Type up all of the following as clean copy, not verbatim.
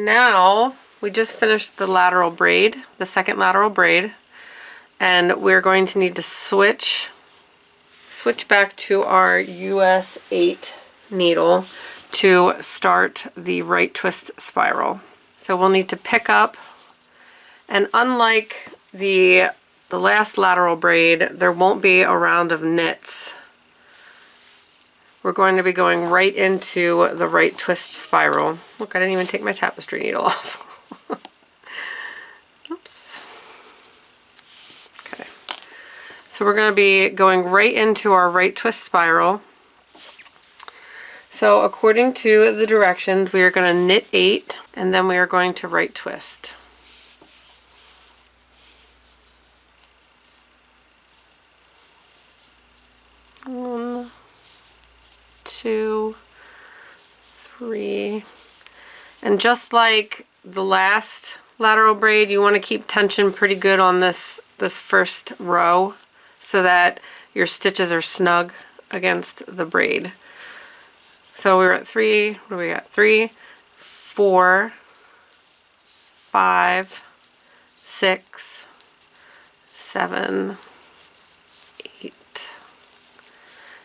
now we just finished the lateral braid, the second lateral braid, and we're going to need to switch back to our US 8 needle to start the right twist spiral. So we'll need to pick up, and unlike the last lateral braid, there won't be a round of knits. We're going to be going right into the right twist spiral. Look, I didn't even take my tapestry needle off. Oops. Okay. So we're going to be going right into our right twist spiral. So according to the directions, we are going to knit 8, and then we are going to right twist. 1, 2, 3, and just like the last lateral braid, you want to keep tension pretty good on this first row so that your stitches are snug against the braid. So we're at 3, what do we got? 3, 4, 5, 6, 7, 8.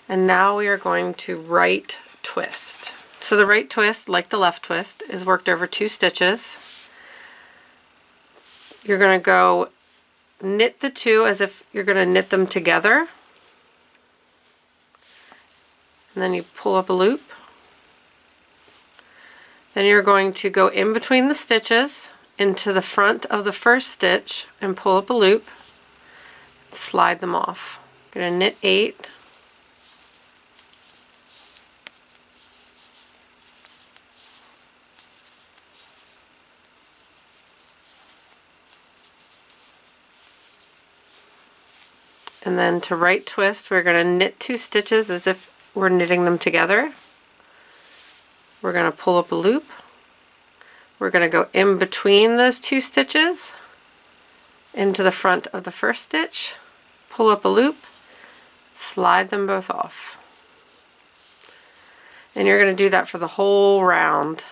And now we are going to right twist. So the right twist, like the left twist, is worked over 2 stitches. You're going to go knit the 2 as if you're going to knit them together. And then you pull up a loop. Then you're going to go in between the stitches into the front of the first stitch and pull up a loop. Slide them off. I'm going to knit 8. And then to right twist, we're going to knit 2 stitches as if we're knitting them together. We're going to pull up a loop. We're going to go in between those 2 stitches into the front of the first stitch, pull up a loop, slide them both off. And you're going to do that for the whole round.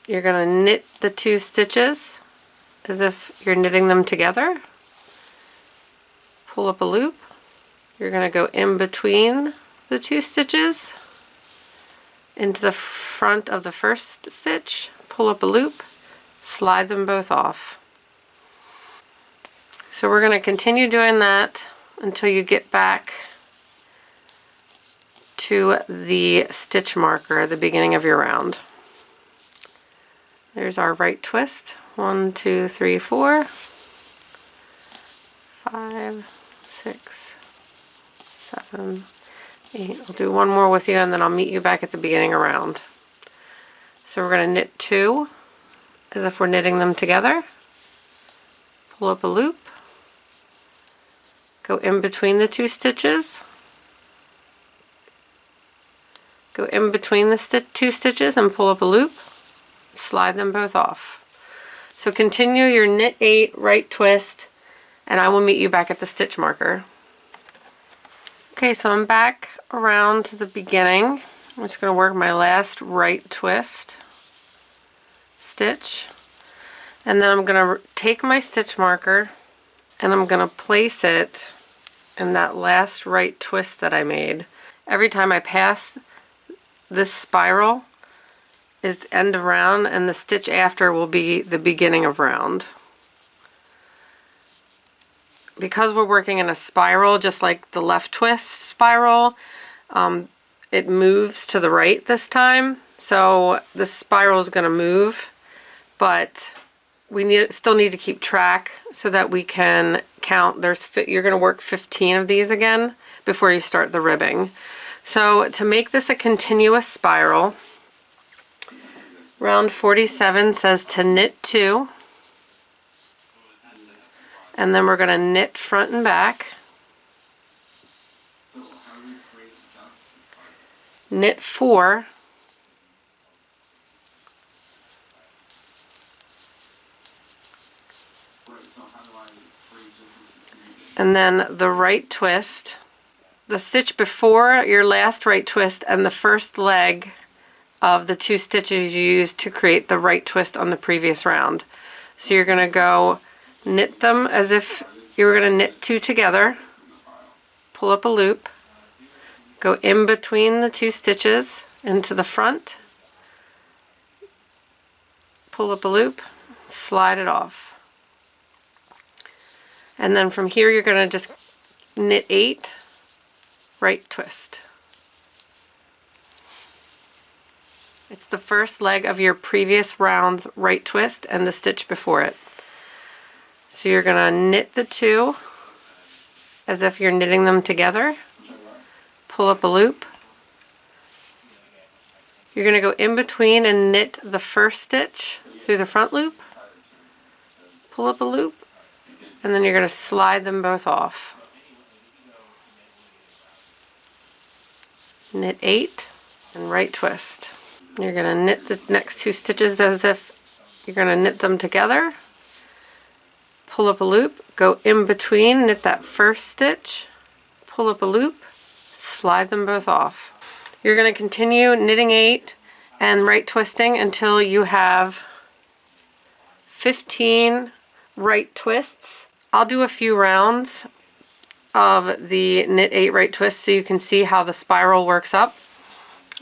You're going to knit the 2 stitches as if you're knitting them together. Pull up a loop. You're going to go in between the 2 stitches into the front of the first stitch, pull up a loop, slide them both off. So we're going to continue doing that until you get back to the stitch marker at the beginning of your round. There's our right twist. 1, 2, 3, 4, 5, 6, 7, 8. I'll do one more with you and then I'll meet you back at the beginning of round. So we're going to knit 2 as if we're knitting them together. Pull up a loop. Go in between the 2 stitches. Go in between the 2 stitches and pull up a loop. Slide them both off. So continue your knit 8, right twist, and I will meet you back at the stitch marker. Okay, so I'm back around to the beginning. I'm just going to work my last right twist stitch, and then I'm going to take my stitch marker and I'm going to place it in that last right twist that I made. Every time I pass this spiral is the end of round, and the stitch after will be the beginning of round. Because we're working in a spiral, just like the left twist spiral, it moves to the right this time. So the spiral is going to move, but we still need to keep track so that we can count. You're going to work 15 of these again before you start the ribbing. So to make this a continuous spiral, round 47 says to knit 2, and then we're going to knit front and back, knit 4, and then the right twist. The stitch before your last right twist and the first leg of the 2 stitches you used to create the right twist on the previous round. So you're going to go knit them as if you were going to knit 2 together, pull up a loop, go in between the 2 stitches into the front, pull up a loop, slide it off. And then from here you're going to just knit 8, right twist. It's the first leg of your previous round's right twist and the stitch before it. So you're going to knit the 2 as if you're knitting them together, pull up a loop. You're going to go in between and knit the first stitch through the front loop, pull up a loop, and then you're going to slide them both off. Knit 8 and right twist. You're going to knit the next 2 stitches as if you're going to knit them together, pull up a loop, go in between, knit that first stitch, pull up a loop, slide them both off. You're going to continue knitting 8 and right twisting until you have 15 right twists. I'll do a few rounds of the knit 8 right twists so you can see how the spiral works up.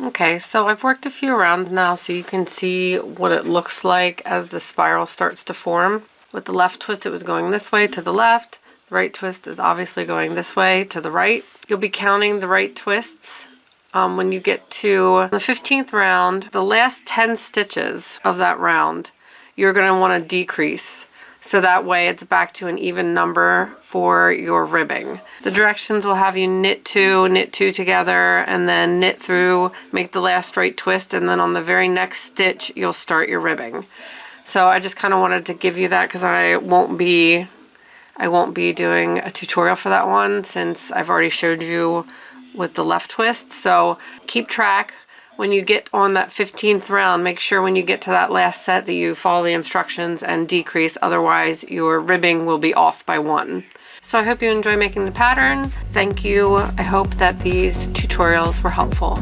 Okay, so I've worked a few rounds now so you can see what it looks like as the spiral starts to form. With the left twist it was going this way to the left. The right twist is obviously going this way to the right. You'll be counting the right twists when you get to the 15th round. The last 10 stitches of that round you're going to want to decrease, so that way it's back to an even number for your ribbing. The directions will have you knit 2 together, and then knit through, make the last right twist, and then on the very next stitch you'll start your ribbing. So I just kind of wanted to give you that because I won't be doing a tutorial for that one since I've already showed you with the left twist. So keep track. When you get on that 15th round, make sure when you get to that last set that you follow the instructions and decrease, otherwise your ribbing will be off by 1. So I hope you enjoy making the pattern. Thank you. I hope that these tutorials were helpful.